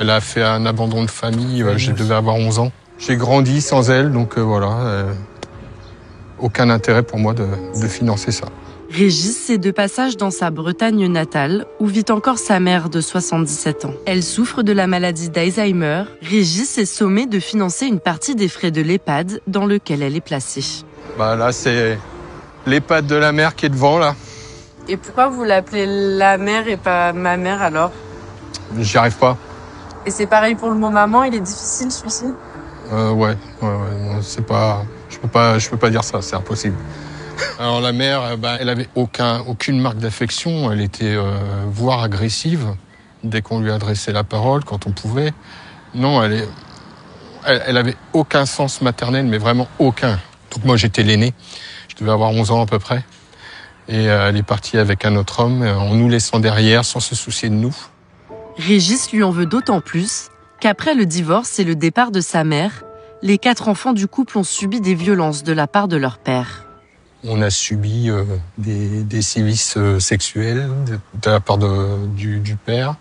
Elle a fait un abandon de famille, je devais avoir 11 ans. J'ai grandi sans elle, donc voilà. Aucun intérêt pour moi de financer ça. Régis est de passage dans sa Bretagne natale, où vit encore sa mère de 77 ans. Elle souffre de la maladie d'Alzheimer. Régis est sommé de financer une partie des frais de l'EHPAD dans lequel elle est placée. Là, c'est l'EHPAD de la mère qui est devant, là. Et pourquoi vous l'appelez la mère et pas ma mère alors? J'y arrive pas. Et c'est pareil pour le mot maman, il est difficile celui-ci? Ouais, non, c'est pas... Je peux pas dire ça, c'est impossible. Alors la mère, elle avait aucune marque d'affection. Elle était voire agressive dès qu'on lui adressait la parole, quand on pouvait. Non, elle avait aucun sens maternel, mais vraiment aucun. Donc moi, j'étais l'aîné. Je devais avoir 11 ans à peu près. Et elle est partie avec un autre homme, en nous laissant derrière, sans se soucier de nous. Régis lui en veut d'autant plus qu'après le divorce et le départ de sa mère, les 4 enfants du couple ont subi des violences de la part de leur père. On a subi des sévices sexuels de la part du père.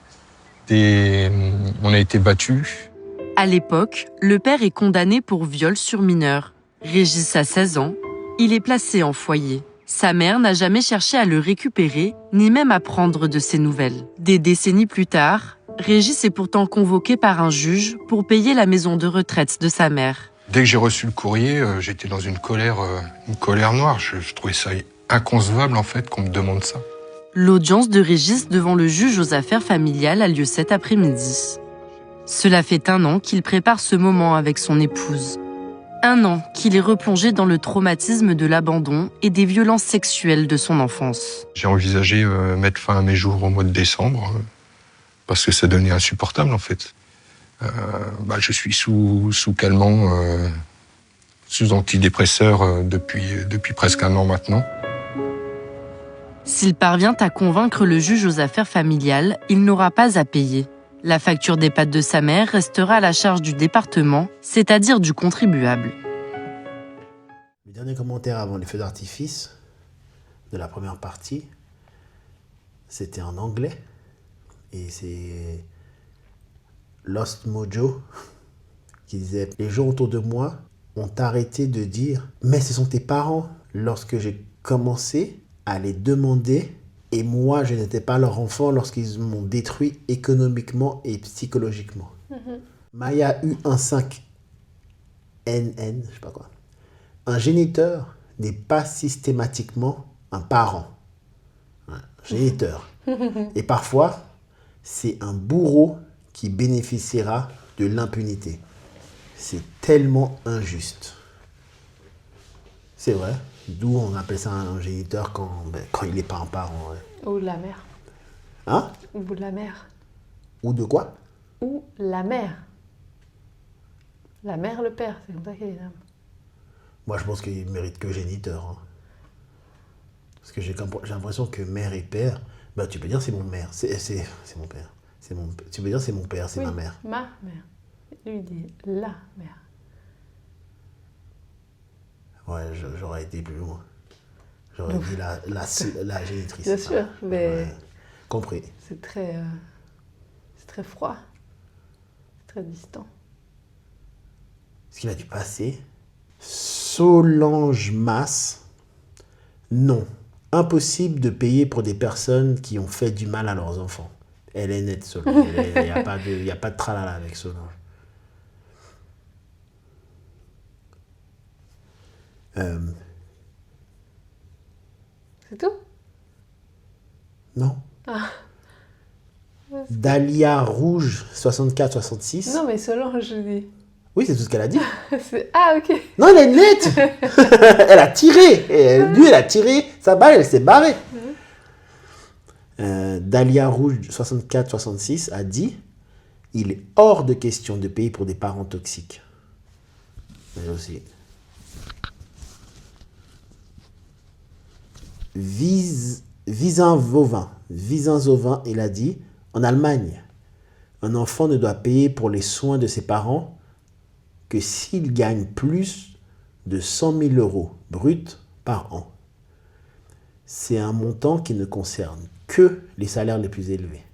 On a été battus. À l'époque, le père est condamné pour viol sur mineur. Régis a 16 ans. Il est placé en foyer. Sa mère n'a jamais cherché à le récupérer, ni même à prendre de ses nouvelles. Des décennies plus tard, Régis est pourtant convoqué par un juge pour payer la maison de retraite de sa mère. Dès que j'ai reçu le courrier, j'étais dans une colère noire. Je trouvais ça inconcevable, en fait, qu'on me demande ça. L'audience de Régis devant le juge aux affaires familiales a lieu cet après-midi. Cela fait 1 an qu'il prépare ce moment avec son épouse. 1 an qu'il est replongé dans le traumatisme de l'abandon et des violences sexuelles de son enfance. J'ai envisagé mettre fin à mes jours au mois de décembre, parce que ça devenait insupportable, en fait. Je suis sous calmant, sous antidépresseur depuis presque 1 an maintenant. S'il parvient à convaincre le juge aux affaires familiales, il n'aura pas à payer. La facture d'EHPAD de sa mère restera à la charge du département, c'est-à-dire du contribuable. Le dernier commentaire avant les feux d'artifice de la première partie, c'était en anglais. Et c'est Lost Mojo qui disait « Les gens autour de moi ont arrêté de dire « Mais ce sont tes parents » lorsque j'ai commencé à les demander. Et moi, je n'étais pas leur enfant lorsqu'ils m'ont détruit économiquement et psychologiquement. Maya U15NN, je sais pas quoi. Un géniteur n'est pas systématiquement un parent. Un géniteur. Et parfois, c'est un bourreau qui bénéficiera de l'impunité. C'est tellement injuste. C'est vrai. D'où on appelle ça un géniteur quand il n'est pas un parent. Ouais. Ou la mère. Hein? Ou la mère. Ou de quoi? Ou la mère. La mère, le père, c'est comme ça qu'elle est là. Moi, je pense qu'il ne mérite que géniteur. Hein. Parce que j'ai l'impression que mère et père, tu peux dire c'est mon mère, c'est mon père. Tu peux dire c'est mon père, c'est ma mère. Ma mère. Lui, il dit la mère. Ouais, j'aurais été plus loin. J'aurais dit la génitrice. Bien sûr, mais... Ouais. Compris. C'est très froid. C'est très distant. Ce qui va du passé. Solange Masse. Non. Impossible de payer pour des personnes qui ont fait du mal à leurs enfants. Elle est nette, Solange. Il n'y a pas de tralala avec Solange. C'est tout? Non. Ah. Dahlia Rouge 64-66. Non, mais Solange, je dis. Oui, c'est tout ce qu'elle a dit. Ah, ok. Non, elle est nette. Elle a tiré. Et lui, elle a tiré sa balle, elle s'est barrée. Dahlia Rouge 64-66 a dit « Il est hors de question de payer pour des parents toxiques. » Mais aussi. Visin-Zauvin, il a dit « En Allemagne, un enfant ne doit payer pour les soins de ses parents que s'il gagne plus de 100 000 € bruts par an. C'est un montant qui ne concerne que les salaires les plus élevés. »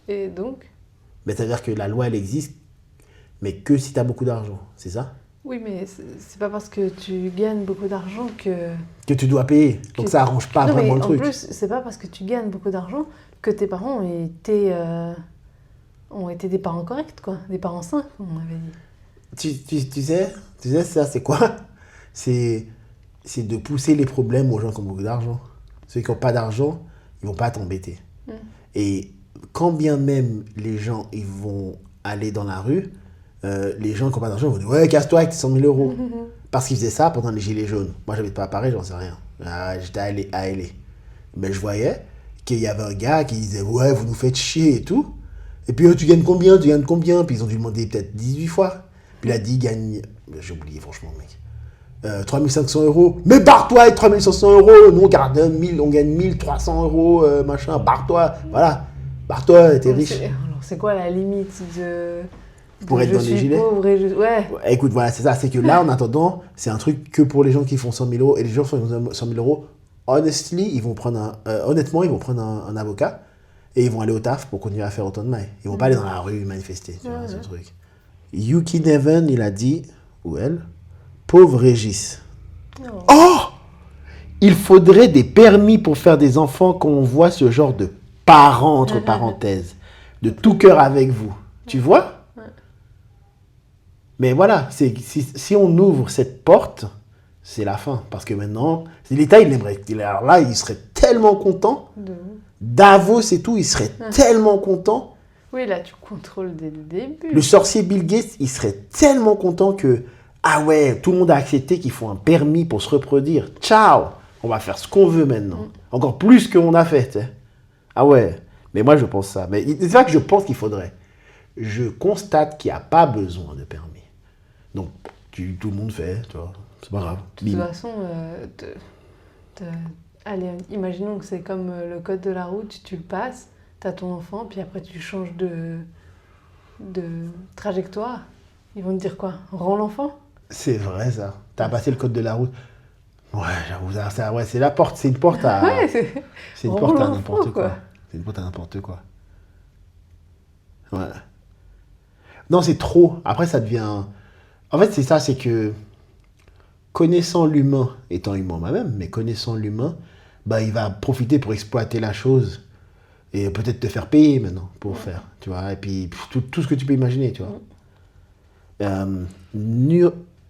Et donc? Mais c'est-à-dire que la loi, elle existe, mais que si tu as beaucoup d'argent, c'est ça? Oui, mais c'est pas parce que tu gagnes beaucoup d'argent que... Que tu dois payer. Donc Que- ça arrange pas non, mais vraiment le en truc. plus, c'est pas parce que tu gagnes beaucoup d'argent que tes parents ont été des parents corrects, quoi. Des parents sains, comme on avait dit. Tu sais, ça, c'est quoi? C'est de pousser les problèmes aux gens qui ont beaucoup d'argent. Ceux qui n'ont pas d'argent, ils vont pas t'embêter. Et quand bien même les gens ils vont aller dans la rue, les gens qui n'ont pas d'argent vont dire ouais, casse-toi avec tes 100 000 euros. Parce qu'ils faisaient ça pendant les Gilets jaunes. Moi, j'habite pas à Paris, j'en sais rien. J'étais à LA. Mais je voyais qu'il y avait un gars qui disait ouais, vous nous faites chier et tout. Et puis tu gagnes combien? Tu gagnes combien? Puis ils ont dû demander peut-être 18 fois. Puis il a dit il gagne. J'ai oublié, franchement, mec. 3500 euros. Mais barre-toi avec 3500 euros. Nous, on gagne 1300 euros, machin. Barre-toi. Voilà. Barre-toi, t'es riche. Alors, c'est quoi la limite Pour être je dans les suis gilets pauvre et je... Ouais. Écoute, voilà, c'est ça. C'est que là, en attendant, c'est un truc que pour les gens qui font 100 000 euros. Et les gens qui font 100 000 euros, honnêtement, ils vont prendre un avocat et ils vont aller au taf pour continuer à faire autant de mailles. Ils vont pas aller dans la rue manifester. Tu vois, ce truc. Yuki Neven, il a dit, ou elle, pauvre Régis. Oh! Il faudrait des permis pour faire des enfants quand on voit ce genre de parents, entre parenthèses. De tout cœur avec vous. Tu vois? Mais voilà, si on ouvre cette porte, c'est la fin. Parce que maintenant, l'État, alors là, il serait tellement content. Davos et tout, il serait tellement content. Oui, là, tu contrôles dès le début. Le sorcier Bill Gates, il serait tellement content que, ah ouais, tout le monde a accepté qu'il faut un permis pour se reproduire. Ciao! On va faire ce qu'on veut maintenant. Encore plus qu'on a fait. T'sais. Ah ouais, mais moi je pense ça. Mais c'est ça que je pense qu'il faudrait. Je constate qu'il n'y a pas besoin de permis. Donc, tout le monde fait, tu vois. C'est pas grave. De toute façon, allez, imaginons que c'est comme le code de la route, tu le passes, tu as ton enfant, puis après tu changes de trajectoire. Ils vont te dire quoi? Rends l'enfant? C'est vrai ça. T'as passé le code de la route. Ouais, j'avoue, ça, ouais, c'est la porte, c'est une porte à. Ouais, c'est une porte à l'enfant, n'importe quoi. quoi. C'est une porte à n'importe quoi. Ouais. Non, c'est trop. Après, ça devient. En fait, c'est ça, c'est que connaissant l'humain, étant humain moi-même, mais connaissant l'humain, bah, il va profiter pour exploiter la chose et peut-être te faire payer maintenant pour faire, tu vois. Et puis tout ce que tu peux imaginer, tu vois.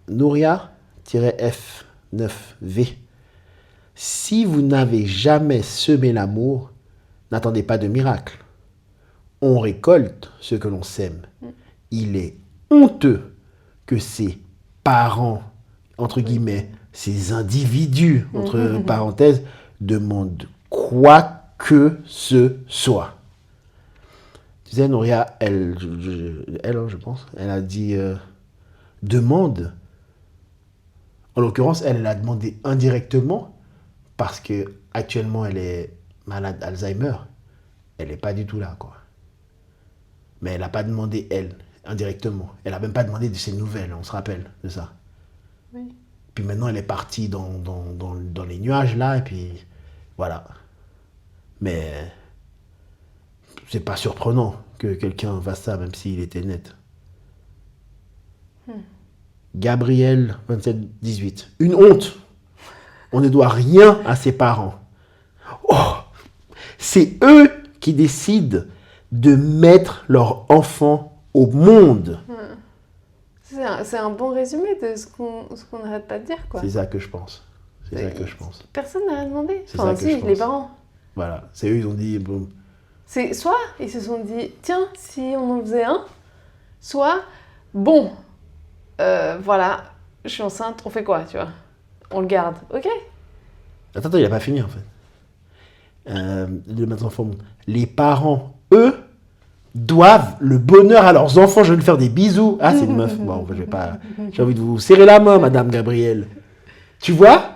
Nouria-F9V. Si vous n'avez jamais semé l'amour, n'attendez pas de miracle. On récolte ce que l'on sème. Il est honteux que ces parents, entre guillemets, ces individus, entre parenthèses, demandent quoi que ce soit. Tu sais, Nouria, elle, je pense, elle a dit demande. En l'occurrence, elle a demandé indirectement parce que actuellement elle est malade d'Alzheimer. Elle n'est pas du tout là, quoi. Mais elle n'a pas demandé, elle, indirectement. Elle n'a même pas demandé de ses nouvelles, on se rappelle de ça. Oui. Puis maintenant, elle est partie dans les nuages, là, et puis voilà. Mais c'est pas surprenant que quelqu'un fasse ça, même s'il était net. Gabriel, 27-18. Une honte. On ne doit rien à ses parents. Oh, c'est eux qui décident de mettre leur enfant au monde. C'est un bon résumé de ce qu'on n'arrête pas de dire, quoi. C'est ça que je pense. C'est ça que je pense. Personne n'a rien demandé. C'est Enfin, ça que si, je les pense. parents. Voilà, c'est eux, ils ont dit... Boum. C'est soit ils se sont dit, tiens, si on en faisait un, soit, bon, voilà, je suis enceinte, on fait quoi, tu vois? On le garde, ok? Attends, il n'a pas fini, en fait. De mettre en forme. Les parents, eux, doivent le bonheur à leurs enfants. Je vais lui faire des bisous. Ah, c'est une meuf. Bon, je vais pas... J'ai envie de vous serrer la main, Madame Gabrielle. Tu vois?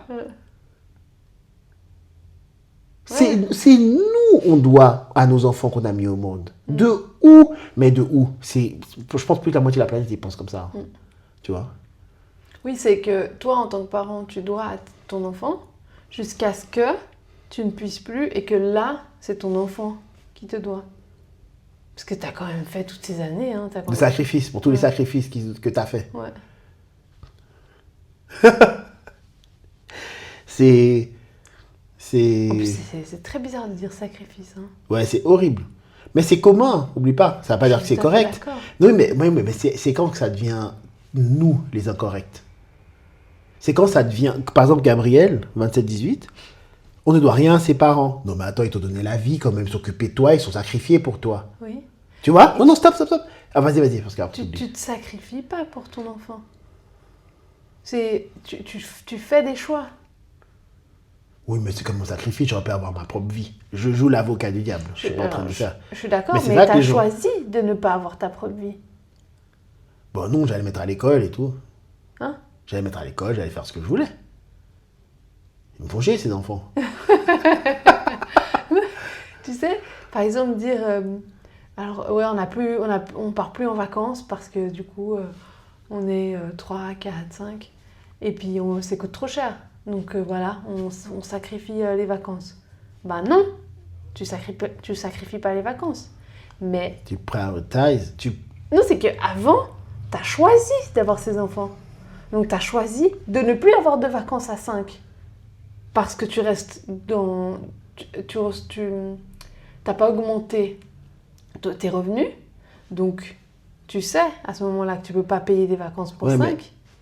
C'est nous, on doit à nos enfants qu'on a mis au monde. De où? Mais de où? Je pense plus que la moitié de la planète, ils pensent comme ça. Tu vois? Oui, c'est que toi, en tant que parent, tu dois à ton enfant jusqu'à ce que tu ne puisses plus et que là, c'est ton enfant qui te doit. Parce que t'as quand même fait toutes ces années. Hein, De sacrifices, pour tous les sacrifices que tu as fait. Ouais. C'est... En plus, c'est très bizarre de dire sacrifice. Hein. Ouais, c'est horrible. Mais c'est commun, oublie pas. Ça ne veut pas dire que c'est correct. Non, mais c'est quand que ça devient nous, les incorrects. C'est quand ça devient... Par exemple, Gabriel, 27-18, on ne doit rien à ses parents. Non, mais attends, ils t'ont donné la vie quand même, s'occuper de toi, ils sont sacrifiés pour toi. Oui. Tu vois? Non, stop. Ah, vas-y, parce que... Tu te sacrifies pas pour ton enfant. Tu fais des choix. Oui, mais c'est comme un sacrifice, j'aurais pu avoir ma propre vie. Je joue l'avocat du diable, je suis pas en train de faire. Je suis d'accord, c'est mais vrai que t'as les gens- choisi de ne pas avoir ta propre vie. Bon, non, j'allais mettre à l'école et tout. Hein? J'allais mettre à l'école, j'allais faire ce que je voulais. Ils me font chier, ces enfants. Tu sais, par exemple, dire... alors, ouais, on part plus en vacances parce que du coup, on est 3, 4, 5. Et puis, ça coûte trop cher. Donc voilà, on sacrifie les vacances. Bah non, tu sacrifies pas les vacances. Mais... Tu prioritises, Non, c'est qu'avant, t'as choisi d'avoir ces enfants. Donc t'as choisi de ne plus avoir de vacances à 5. Parce que tu restes dans... T'as pas augmenté tes revenus. Donc tu sais à ce moment-là que tu peux pas payer des vacances pour 5. Mais...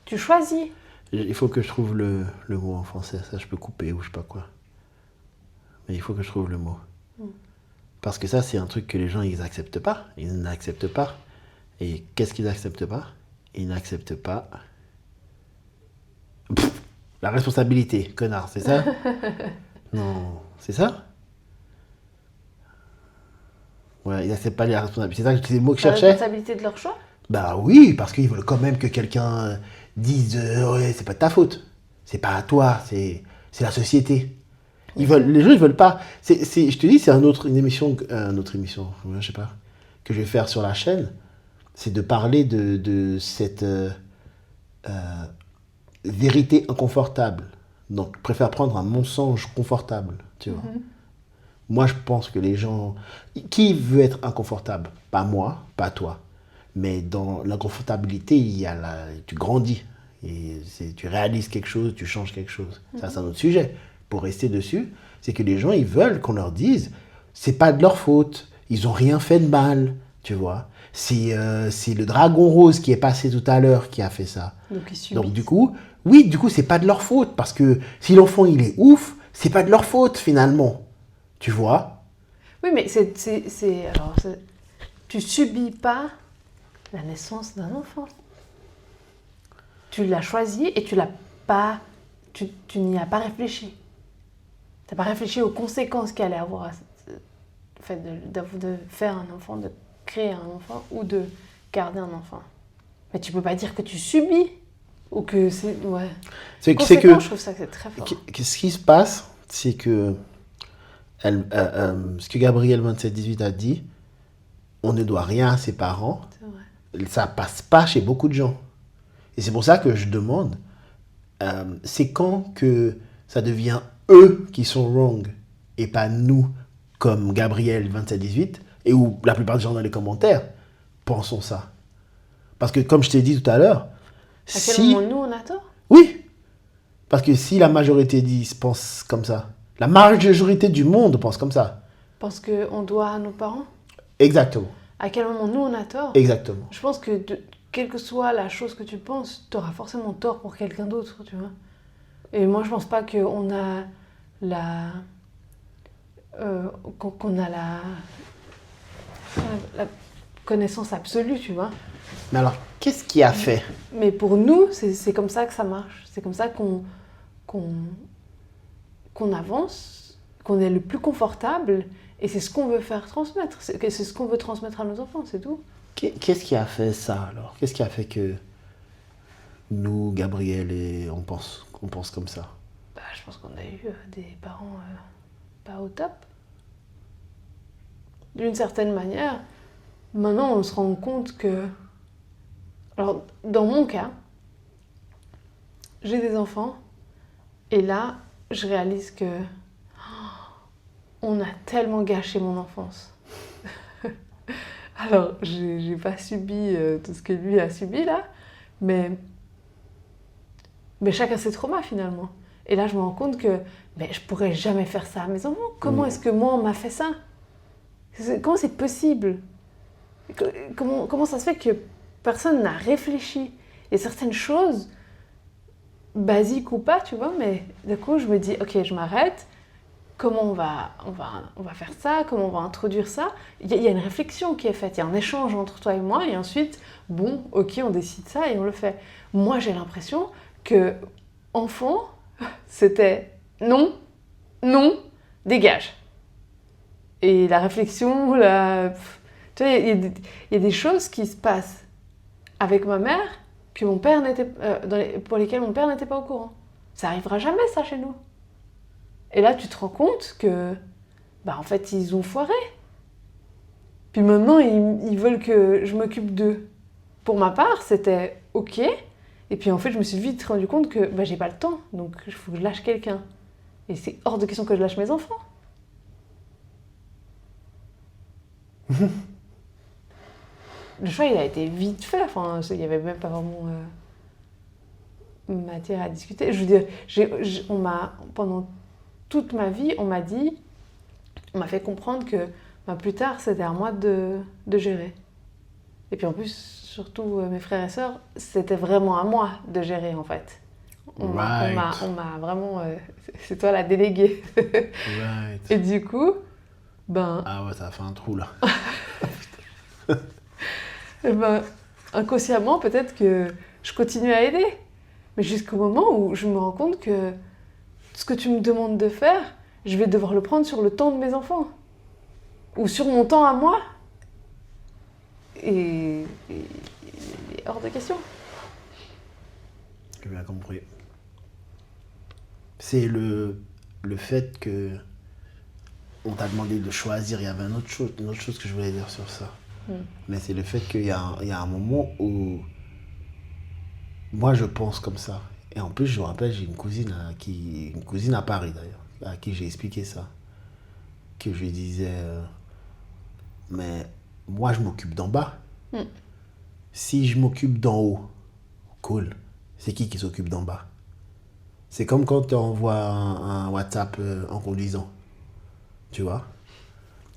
Tu choisis. Il faut que je trouve le mot en français. Ça, je peux couper ou je sais pas quoi. Mais il faut que je trouve le mot. Parce que ça, c'est un truc que les gens, ils acceptent pas. Ils n'acceptent pas. Et qu'est-ce qu'ils n'acceptent pas? Ils n'acceptent pas... Pff, la responsabilité, connard, c'est ça? Non, c'est ça? Ouais, ils n'acceptent pas la responsabilité. C'est ça que c'est le mot que je cherchais? La responsabilité de leur choix? Bah oui, parce qu'ils veulent quand même que quelqu'un dise ouais, c'est pas de ta faute. C'est pas à toi, c'est la société. Les gens, ils veulent pas. Je te dis, c'est une autre émission, je sais pas, que je vais faire sur la chaîne. C'est de parler de cette vérité inconfortable. Donc, je préfère prendre un mensonge confortable, tu vois. Moi, je pense que les gens... Qui veut être inconfortable? Pas moi, pas toi. Mais dans l'inconfortabilité, tu grandis. Et tu réalises quelque chose, tu changes quelque chose. Ça, c'est un autre sujet. Pour rester dessus, c'est que les gens, ils veulent qu'on leur dise, c'est pas de leur faute, ils ont rien fait de mal, tu vois. C'est le dragon rose qui est passé tout à l'heure qui a fait ça. Donc du coup, c'est pas de leur faute, parce que si l'enfant, il est ouf, c'est pas de leur faute, finalement. Tu vois? Oui, mais tu subis pas la naissance d'un enfant. Tu l'as choisi et tu n'y as pas réfléchi. Tu n'as pas réfléchi aux conséquences qu'il allait avoir le fait de faire un enfant, de créer un enfant ou de garder un enfant. Mais tu peux pas dire que tu subis ou que c'est... Ouais. Je trouve ça que c'est très fort. Ce qui se passe, c'est que ce que Gabriel 27-18 a dit, on ne doit rien à ses parents. C'est vrai. Ça passe pas chez beaucoup de gens. Et c'est pour ça que je demande, c'est quand que ça devient eux qui sont wrong et pas nous, comme Gabriel 27-18, et où la plupart des gens dans les commentaires pensons ça. Parce que comme je t'ai dit tout à l'heure, à quel moment nous on a tort? Oui, parce que si la majorité pense comme ça, la majorité du monde pense comme ça. Parce qu'on doit à nos parents? Exactement. À quel moment nous on a tort? Exactement. Je pense que quelle que soit la chose que tu penses, tu auras forcément tort pour quelqu'un d'autre, tu vois. Et moi je pense pas qu'on a la connaissance absolue, tu vois. Mais alors, qu'est-ce qui a fait? Mais pour nous, c'est comme ça que ça marche. C'est comme ça qu'on avance, qu'on est le plus confortable, et c'est ce qu'on veut faire transmettre. C'est ce qu'on veut transmettre à nos enfants, c'est tout. Qu'est-ce qui a fait ça, alors? Qu'est-ce qui a fait que nous, Gabriel, on pense comme ça? Bah, je pense qu'on a eu des parents pas au top. D'une certaine manière, maintenant on se rend compte que... Alors, dans mon cas, j'ai des enfants, et là, je réalise que on a tellement gâché mon enfance. Alors, j'ai pas subi tout ce que lui a subi là, mais chacun ses traumas finalement. Et là, je me rends compte que je pourrais jamais faire ça à mes enfants. Comment est-ce que moi, on m'a fait ça? Comment c'est possible? Comment ça se fait que personne n'a réfléchi? Il y a certaines choses, basiques ou pas, tu vois, mais d'un coup, je me dis, ok, je m'arrête. Comment on va faire ça? Comment on va introduire ça? Il y a une réflexion qui est faite, il y a un échange entre toi et moi, et ensuite, bon, ok, on décide ça et on le fait. Moi, j'ai l'impression que, enfant, c'était non, non, dégage. Et la réflexion, tu vois, il y a des choses qui se passent avec ma mère que mon père pour lesquelles mon père n'était pas au courant. Ça arrivera jamais, ça, chez nous. Et là, tu te rends compte que, en fait, ils ont foiré. Puis maintenant, ils veulent que je m'occupe d'eux. Pour ma part, c'était ok. Et puis en fait, je me suis vite rendu compte que j'ai pas le temps. Donc, il faut que je lâche quelqu'un. Et c'est hors de question que je lâche mes enfants. Le choix, il a été vite fait. Enfin, il n'y avait même pas vraiment matière à discuter. Je veux dire, pendant toute ma vie, on m'a fait comprendre que plus tard, c'était à moi de gérer. Et puis en plus, surtout mes frères et sœurs, c'était vraiment à moi de gérer en fait. On m'a vraiment... c'est toi la déléguée. Right. Et du coup, Ah ouais, ça a fait un trou là. Inconsciemment, peut-être que je continue à aider. Mais jusqu'au moment où je me rends compte que ce que tu me demandes de faire, je vais devoir le prendre sur le temps de mes enfants. Ou sur mon temps à moi. Et hors de question. J'ai bien compris. C'est le fait que on t'a demandé de choisir. Il y avait une autre chose que je voulais dire sur ça. Mais c'est le fait qu'il y a un moment où moi je pense comme ça. Et en plus, je me rappelle, j'ai une cousine à Paris d'ailleurs, à qui j'ai expliqué ça. Que je lui disais, mais moi je m'occupe d'en bas. Si je m'occupe d'en haut, cool. C'est qui s'occupe d'en bas? C'est comme quand tu envoies un WhatsApp en conduisant. Tu vois?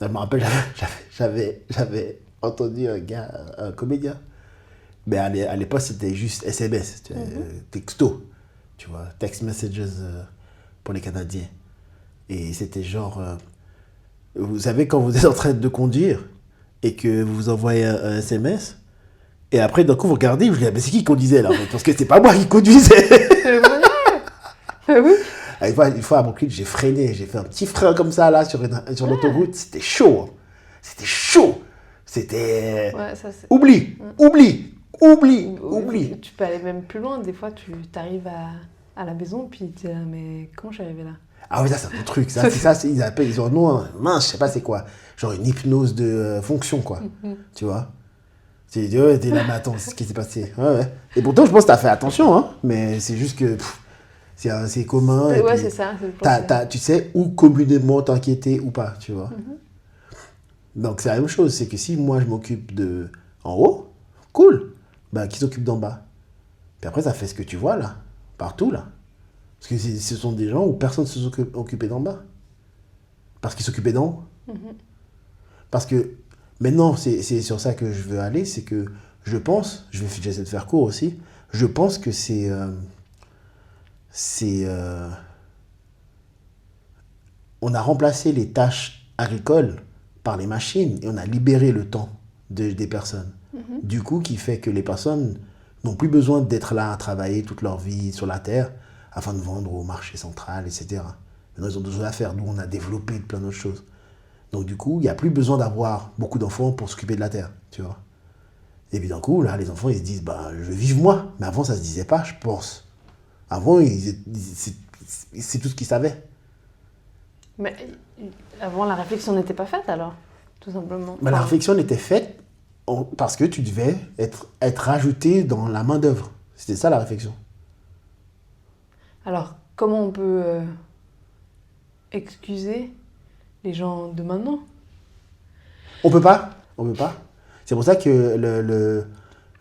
Je me rappelle, j'avais entendu un comédien. Mais à l'époque, c'était juste SMS, texto. Tu vois? Text messages pour les Canadiens. Et c'était genre... vous savez, quand vous êtes en train de conduire et que vous envoyez un SMS, et après, d'un coup, vous regardez, vous dites, mais c'est qui conduisait là en fait? Parce que c'est pas moi qui conduisais. C'est vrai. Oui. Une fois à Brooklyn, j'ai freiné, j'ai fait un petit frein comme ça là sur l'autoroute. C'était chaud. C'était chaud. C'était. Ouais, ça, c'est... Oublie. Tu peux aller même plus loin. Des fois, tu arrives à la maison, puis tu dis, mais comment je suis arrivée là? Ah oui, ça c'est un autre truc. Ça, ils ont un nom, mince, je sais pas c'est quoi. Genre une hypnose de fonction, quoi. Tu vois? Tu dis, ouais, t'es là, mais attends, c'est ce qui s'est passé. Ouais. Et pourtant, je pense que t'as fait attention, hein. Mais c'est juste que c'est commun. Ouais, c'est ça. Tu sais où communément t'inquiéter ou pas, tu vois. Donc c'est la même chose. C'est que si moi je m'occupe de en haut, cool. Qui s'occupe d'en bas? Puis après, ça fait ce que tu vois là, partout là. Parce que ce sont des gens où personne ne se occupait d'en bas. Parce qu'ils s'occupaient d'en haut. Parce que maintenant, c'est sur ça que je veux aller, c'est que je pense, j'essaie de faire court aussi, je pense que on a remplacé les tâches agricoles par les machines et on a libéré le temps des personnes. Du coup, qui fait que les personnes n'ont plus besoin d'être là à travailler toute leur vie sur la terre afin de vendre au marché central, etc. Maintenant, ils ont d'autres choses à faire. Nous, on a développé plein d'autres choses. Donc, du coup, il n'y a plus besoin d'avoir beaucoup d'enfants pour s'occuper de la terre, tu vois. Et puis, d'un coup, là, les enfants, ils se disent, je veux vivre moi. Mais avant, ça ne se disait pas, je pense. Avant, c'est tout ce qu'ils savaient. Mais avant, la réflexion n'était pas faite, alors, tout simplement. La réflexion était faite parce que tu devais être ajouté dans la main-d'œuvre. C'était ça, la réflexion. Alors, comment on peut excuser les gens de maintenant? On peut pas. C'est pour ça que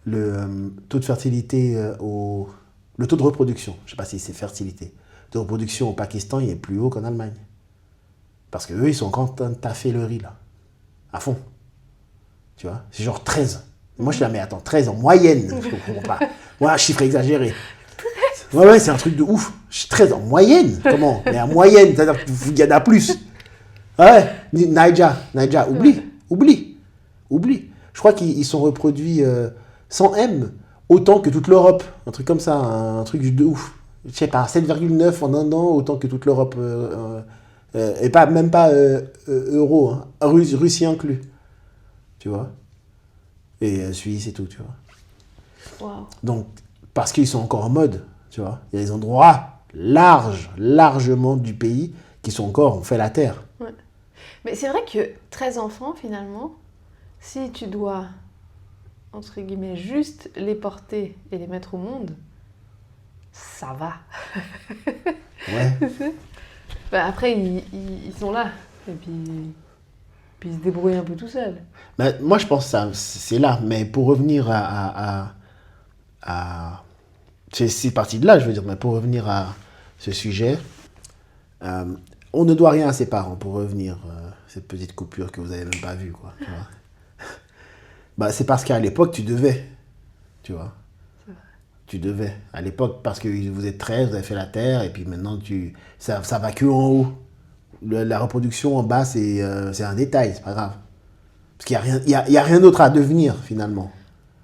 le taux de fertilité, le taux de reproduction, je ne sais pas si c'est fertilité, de reproduction au Pakistan, il est plus haut qu'en Allemagne. Parce qu'eux, ils sont encore en train de taffer le riz, là. À fond. Tu vois, c'est genre 13. Moi, je suis là, mais attends, 13 en moyenne. Je ne comprends pas. Moi, chiffre exagéré. Ouais, c'est un truc de ouf. 13 en moyenne. Comment? Mais en moyenne, c'est-à-dire qu'il y en a plus. Ouais, Naija, oublie. Je crois qu'ils sont reproduits sans M, autant que toute l'Europe. Un truc comme ça, un truc de ouf. Je sais pas, 7,9 en un an, autant que toute l'Europe. Et même pas euro, hein. Russie inclus. Tu vois? Et Suisse et tout, tu vois. Wow. Donc, parce qu'ils sont encore en mode, tu vois. Il y a des endroits largement du pays qui sont encore, on fait la terre. Ouais. Mais c'est vrai que 13 enfants, finalement, si tu dois, entre guillemets, juste les porter et les mettre au monde, ça va. Ouais. Bah, après, ils sont là. Et puis ils se débrouillent un peu tout seuls. Mais moi, je pense que c'est là. Mais pour revenir c'est parti de là, je veux dire. Mais pour revenir à ce sujet, on ne doit rien à ses parents. Pour revenir, cette petite coupure que vous n'avez même pas vue, quoi. Tu vois. Bah, c'est parce qu'à l'époque, tu devais. Tu vois. Tu devais. À l'époque, parce que vous êtes 13, vous avez fait la terre, et puis maintenant, ça va que en haut. La reproduction en bas, c'est un détail, c'est pas grave. Parce qu'il y a rien d'autre à devenir, finalement.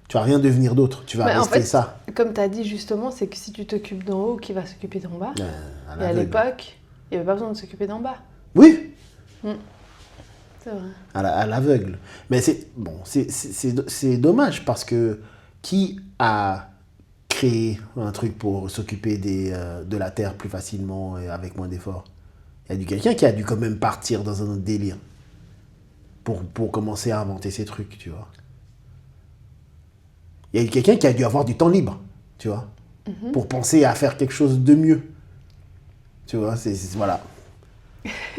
Tu vas rien devenir d'autre, tu vas rester en fait, ça. Comme tu as dit justement, c'est que si tu t'occupes d'en haut, qui va s'occuper d'en bas? Et à l'aveugle. l'époque, il n'y avait pas besoin de s'occuper d'en bas. Oui, C'est vrai. à l'aveugle. Mais c'est dommage, parce que qui a créé un truc pour s'occuper de la terre plus facilement et avec moins d'efforts? Il y a dû quelqu'un qui a dû quand même partir dans un autre délire pour commencer à inventer ces trucs, tu vois. Il y a eu quelqu'un qui a dû avoir du temps libre, tu vois, pour penser à faire quelque chose de mieux. Tu vois, voilà.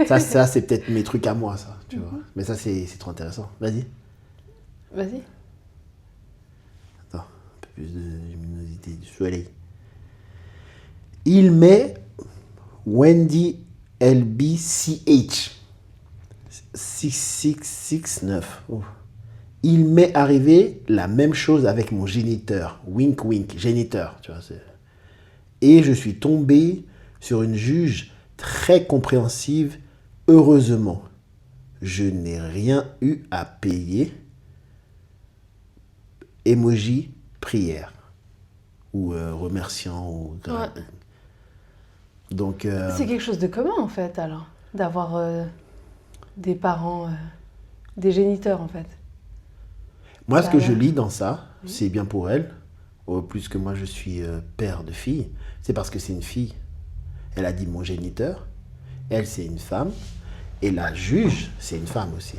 Ça c'est peut-être mes trucs à moi, ça, tu vois. Mais ça, c'est trop intéressant. Vas-y. Vas-y. Attends, un peu plus de luminosité du soleil. Il met Wendy LBCH 6669. Oh. Il m'est arrivé la même chose avec mon géniteur. Wink wink, géniteur. Tu vois, et je suis tombé sur une juge très compréhensive, heureusement. Je n'ai rien eu à payer. Emoji prière. Ou remerciant. Ou... Ouais. Donc, C'est quelque chose de commun en fait alors, d'avoir des parents, des géniteurs en fait. moi, ce que je lis dans ça, c'est bien pour elle, plus que moi je suis père de fille, c'est parce que c'est une fille. Elle a dit mon géniteur, elle c'est une femme, et la juge c'est une femme aussi.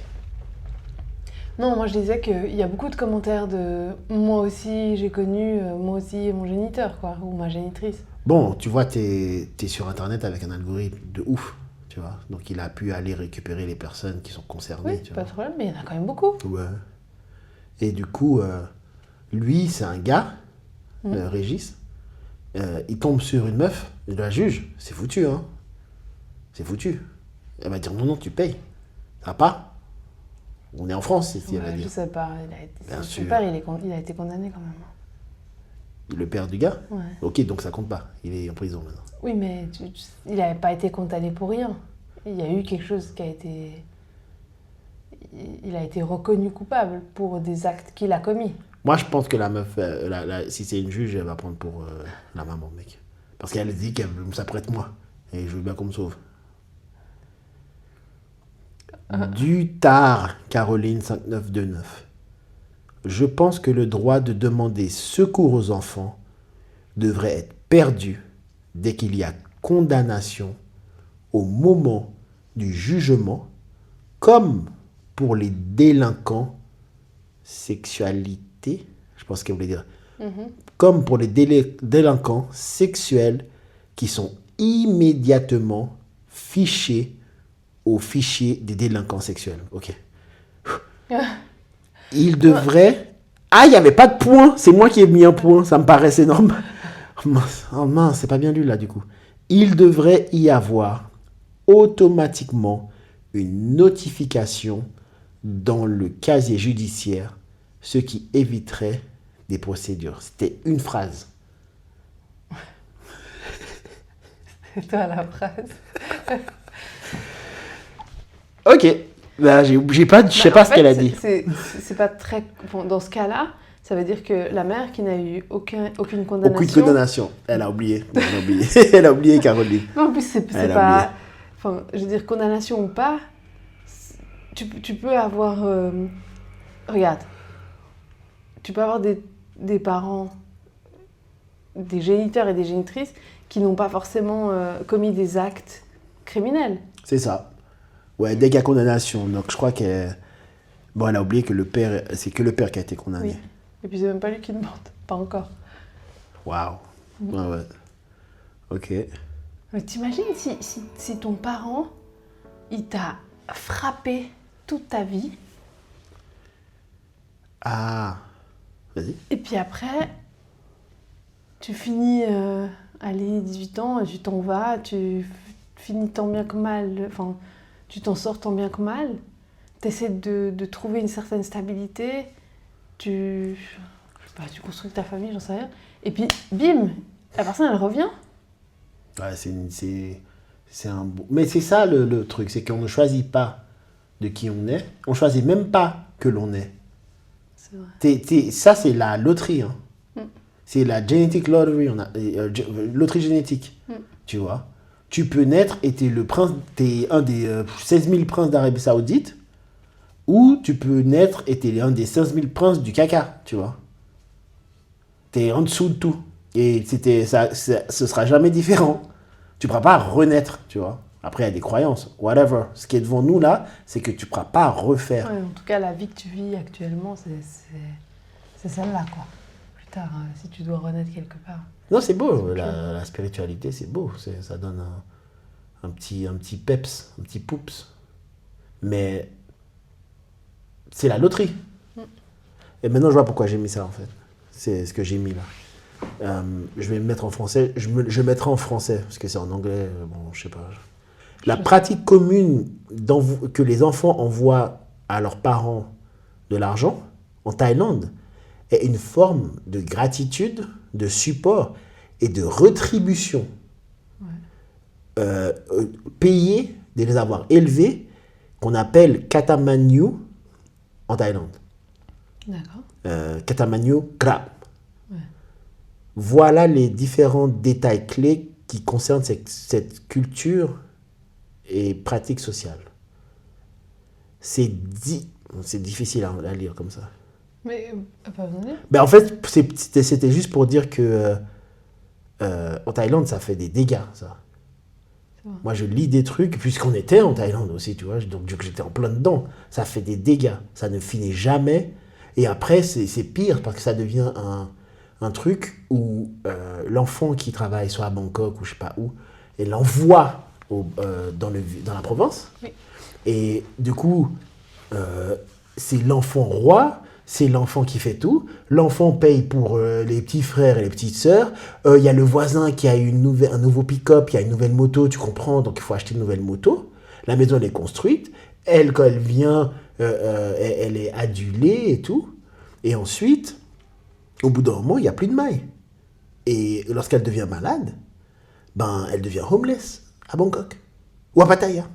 Non, moi je disais qu'il y a beaucoup de commentaires de moi aussi j'ai connu, moi aussi mon géniteur quoi, ou ma génitrice. Bon, tu vois, t'es sur Internet avec un algorithme de ouf, tu vois. Donc il a pu aller récupérer les personnes qui sont concernées. Oui, tu pas vois. de problème, mais il y en a quand même beaucoup. Ouais. Et du coup, lui, c'est un gars, Régis. Il tombe sur une meuf, il la juge. C'est foutu, hein. C'est foutu. Elle va dire non, tu payes. Ça va pas. On est en France, ici, elle va Ouais, je dire. sais pas, Bien son sûr. père il a été condamné quand même. Le père du gars. Ouais. Ok, donc ça compte pas. Il est en prison maintenant. Oui, mais il n'avait pas été condamné pour rien. Il y a eu quelque chose qui a été... Il a été reconnu coupable pour des actes qu'il a commis. Moi, je pense que la meuf, si c'est une juge, elle va prendre pour la maman, mec. Parce qu'elle dit qu'elle s'apprête moi. Et je veux bien qu'on me sauve. Du tard, Caroline 5929. Je pense que le droit de demander secours aux enfants devrait être perdu dès qu'il y a condamnation au moment du jugement, comme pour les délinquants sexualité, je pense qu'elle voulait dire, comme pour les délinquants sexuels qui sont immédiatement fichés au fichier des délinquants sexuels. Ok. Il devrait... Ah, il n'y avait pas de point. C'est moi qui ai mis un point. Ça me paraissait normal. Oh mince, c'est pas bien lu là du coup. Il devrait y avoir automatiquement une notification dans le casier judiciaire, ce qui éviterait des procédures. C'était une phrase. C'est toi la phrase. Ok. Là, je sais pas ce qu'elle a dit. C'est pas très... Bon, dans ce cas-là, ça veut dire que la mère qui n'a eu aucune condamnation... Aucune condamnation. Elle a oublié. Elle a oublié. Elle a oublié, Caroline. Non, en plus, c'est pas... Enfin, je veux dire, condamnation ou pas, tu peux avoir... Regarde. Tu peux avoir des parents, des géniteurs et des génitrices qui n'ont pas forcément commis des actes criminels. C'est ça. Ouais, dès qu'il y a condamnation. Donc, je crois qu'elle... Bon, elle a oublié que c'est que le père qui a été condamné. Oui. Et puis, c'est même pas lui qui demande. Pas encore. Waouh. Ouais. Ok. Mais t'imagines si ton parent, il t'a frappé toute ta vie. Ah. Vas-y. Et puis après, tu finis, allez, 18 ans, et tu t'en vas, tu finis tant bien que mal, enfin, tu t'en sors tant bien que mal, tu essaies de trouver une certaine stabilité, je sais pas, tu construis ta famille, j'en sais rien, et puis bim, la personne elle revient. Ouais, c'est un beau... Mais c'est ça le truc, c'est qu'on ne choisit pas de qui on est, on choisit même pas que l'on est. C'est vrai. Ça, c'est la loterie. Hein. C'est la genetic lottery, loterie génétique. Tu vois. Tu peux naître et t'es un des 16 000 princes d'Arabie Saoudite, ou tu peux naître et t'es un des 15 000 princes du caca, tu vois. T'es en dessous de tout. Et ce sera jamais différent. Tu ne pourras pas renaître, tu vois. Après, il y a des croyances, whatever. Ce qui est devant nous, là, c'est que tu ne pourras pas refaire. Ouais, en tout cas, la vie que tu vis actuellement, c'est celle-là, quoi. Plus tard, si tu dois renaître quelque part. Non, c'est beau. La spiritualité, c'est beau. Ça donne un petit peps, un petit poups. Mais c'est la loterie. Et maintenant, je vois pourquoi j'ai mis ça, en fait. C'est ce que j'ai mis là. Je vais me mettre en français. Je mettrai en français, parce que c'est en anglais. Bon, je sais pas. La pratique commune que les enfants envoient à leurs parents de l'argent en Thaïlande est une forme de gratitude, de support et de rétribution. Payés de les avoir élevés, qu'on appelle Katamanyu en Thaïlande. D'accord. Katamanyu Krap. Voilà les différents détails clés qui concernent cette culture et pratique sociale. C'est difficile à lire comme ça. Mais, pas besoin. Ben en fait, c'était juste pour dire que en Thaïlande, ça fait des dégâts, ça. Moi, je lis des trucs, puisqu'on était en Thaïlande aussi, tu vois, donc j'étais en plein dedans. Ça fait des dégâts, ça ne finit jamais. Et après, c'est pire, parce que ça devient un truc où l'enfant qui travaille soit à Bangkok ou je sais pas où, et l'envoie dans la province. Oui. Et du coup, c'est l'enfant roi, c'est l'enfant qui fait tout. L'enfant paye pour les petits frères et les petites sœurs. Il y a le voisin qui a un nouveau pick-up, qui a une nouvelle moto, tu comprends, donc il faut acheter une nouvelle moto. La maison, elle est construite. Elle, quand elle vient, elle est adulée et tout. Et ensuite, au bout d'un moment, il n'y a plus de maille. Et lorsqu'elle devient malade, ben, elle devient homeless à Bangkok ou à Pattaya.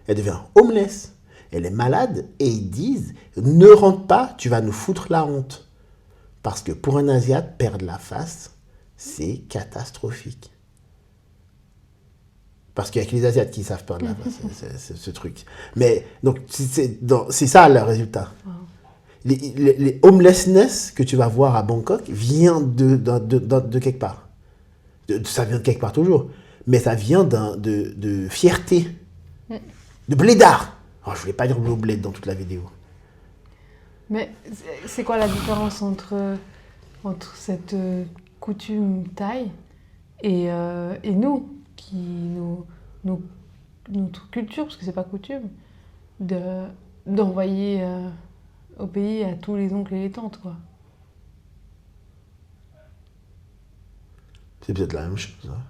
Elle devient homeless. Elle est malade et ils disent « Ne rentre pas, tu vas nous foutre la honte. » Parce que pour un Asiate, perdre la face, c'est catastrophique. Parce qu'il n'y a que les Asiates qui savent perdre la face, c'est ce truc. Mais donc, c'est ça le résultat. Wow. Les homelessness que tu vas voir à Bangkok vient de quelque part. Ça vient de quelque part toujours. Mais ça vient de fierté, de blédard. Oh, je voulais pas dire le mot bled dans toute la vidéo. Mais c'est quoi la différence entre cette coutume thaï et nous, notre culture, parce que c'est pas coutume, d'envoyer au pays à tous les oncles et les tantes, quoi. C'est peut-être la même chose. Hein.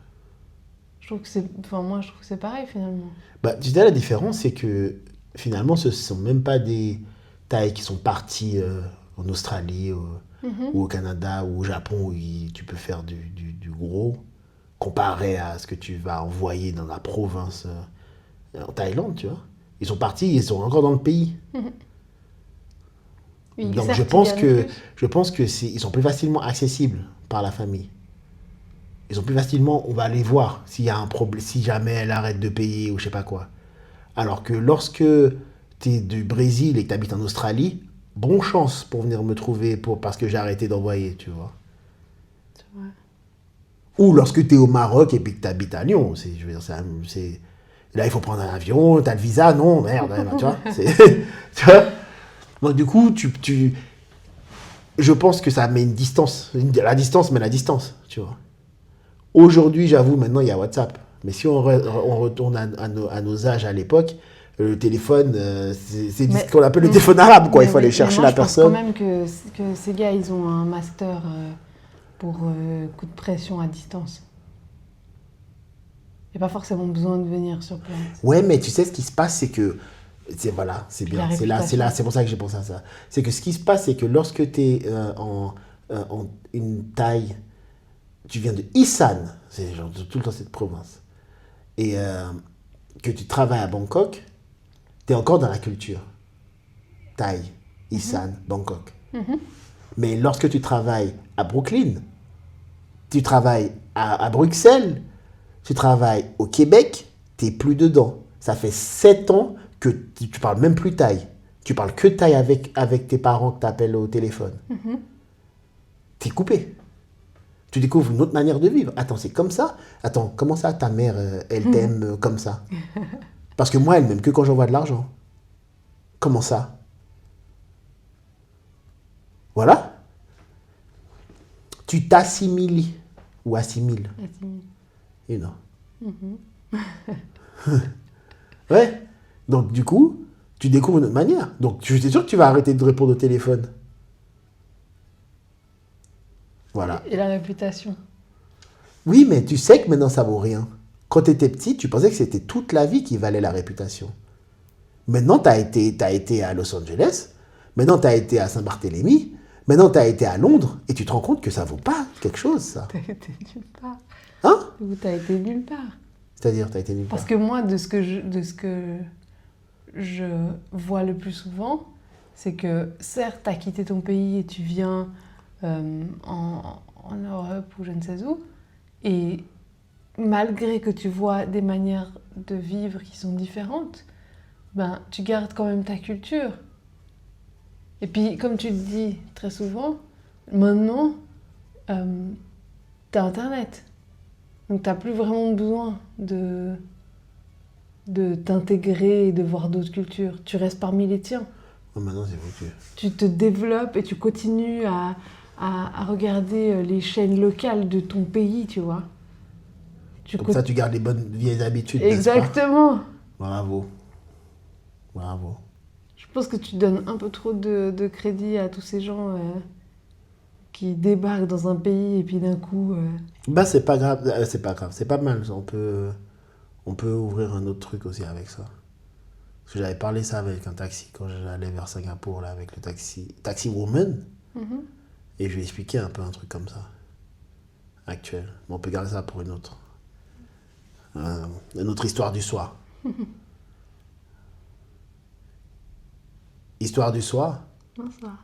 Moi, je trouve que c'est pareil, finalement. Bah, tu sais, la différence, c'est que finalement, ce ne sont même pas des Thaïs qui sont partis en Australie ou au Canada ou au Japon où tu peux faire du gros, comparé à ce que tu vas envoyer dans la province en Thaïlande, tu vois. Ils sont partis, ils sont encore dans le pays. Oui, Donc certes, je pense que ils sont plus facilement accessibles par la famille. Ils sont plus facilement, on va aller voir s'il y a un problème, si jamais elle arrête de payer ou je sais pas quoi. Alors que lorsque tu es du Brésil et que tu habites en Australie, bonne chance pour venir me trouver parce que j'ai arrêté d'envoyer, tu vois. C'est vrai. Ou lorsque tu es au Maroc et puis que tu habites à Lyon. Je veux dire, là, il faut prendre un avion, tu as le visa, non, merde, tu vois. Tu vois. Donc du coup, je pense que ça met une distance. La distance, mais la distance, tu vois. Aujourd'hui, j'avoue, maintenant, il y a WhatsApp. Mais si on retourne à nos âges à l'époque, le téléphone, c'est ce qu'on appelle le téléphone arabe, quoi. Il faut aller chercher la personne. Je pense quand même que ces gars, ils ont un master pour coup de pression à distance. Il n'y a pas forcément besoin de venir sur place. Ouais, mais tu sais, ce qui se passe, c'est que... Voilà, c'est Puis bien. C'est pour ça que j'ai pensé à ça. C'est que ce qui se passe, c'est que lorsque tu es en une taille... Tu viens de Isan, c'est genre tout le temps cette province, et que tu travailles à Bangkok, tu es encore dans la culture. Thaï, Isan, Bangkok. Mais lorsque tu travailles à Brooklyn, tu travailles à Bruxelles, tu travailles au Québec, tu n'es plus dedans. Ça fait 7 ans que tu parles même plus thaï. Tu parles que thaï avec tes parents que tu appelles au téléphone. Tu es coupé. Tu découvres une autre manière de vivre. Attends, c'est comme ça? Attends, comment ça, ta mère, elle t'aime comme ça? Parce que moi, elle m'aime que quand j'envoie de l'argent. Comment ça? Voilà. Tu t'assimiles. Ou assimiles. Et non. Ouais. Donc, du coup, tu découvres une autre manière. Donc, je suis sûr que tu vas arrêter de répondre au téléphone. Voilà. Et la réputation. Oui, mais tu sais que maintenant, ça vaut rien. Quand tu étais petit, tu pensais que c'était toute la vie qui valait la réputation. Maintenant, tu as été à Los Angeles. Maintenant, tu as été à Saint-Barthélemy. Maintenant, tu as été à Londres. Et tu te rends compte que ça vaut pas quelque chose, ça. T'as été nulle part. Hein? Ou t'as été nulle part. C'est-à-dire, tu as été nulle part. Parce que moi, de ce que je vois le plus souvent, c'est que certes, tu as quitté ton pays et tu viens en Europe ou je ne sais où, et malgré que tu vois des manières de vivre qui sont différentes, ben, tu gardes quand même ta culture. Et puis, comme tu le dis très souvent, maintenant, tu as Internet. Donc, tu n'as plus vraiment besoin de t'intégrer et de voir d'autres cultures. Tu restes parmi les tiens. Oh, maintenant, c'est foutu. Tu te développes et tu continues à regarder les chaînes locales de ton pays, tu vois. Comme ça, tu gardes les bonnes vieilles habitudes. Exactement. Bravo. Bravo. Je pense que tu donnes un peu trop de crédit à tous ces gens qui débarquent dans un pays et puis d'un coup... Bah, c'est pas grave. C'est pas grave. C'est pas mal. On peut ouvrir un autre truc aussi avec ça. Parce que j'avais parlé ça avec un taxi quand j'allais vers Singapour, là, avec le taxi woman. Et je lui ai expliqué un peu un truc comme ça. Actuel. Mais on peut garder ça pour une autre histoire du soir. Histoire du soir. Bonsoir.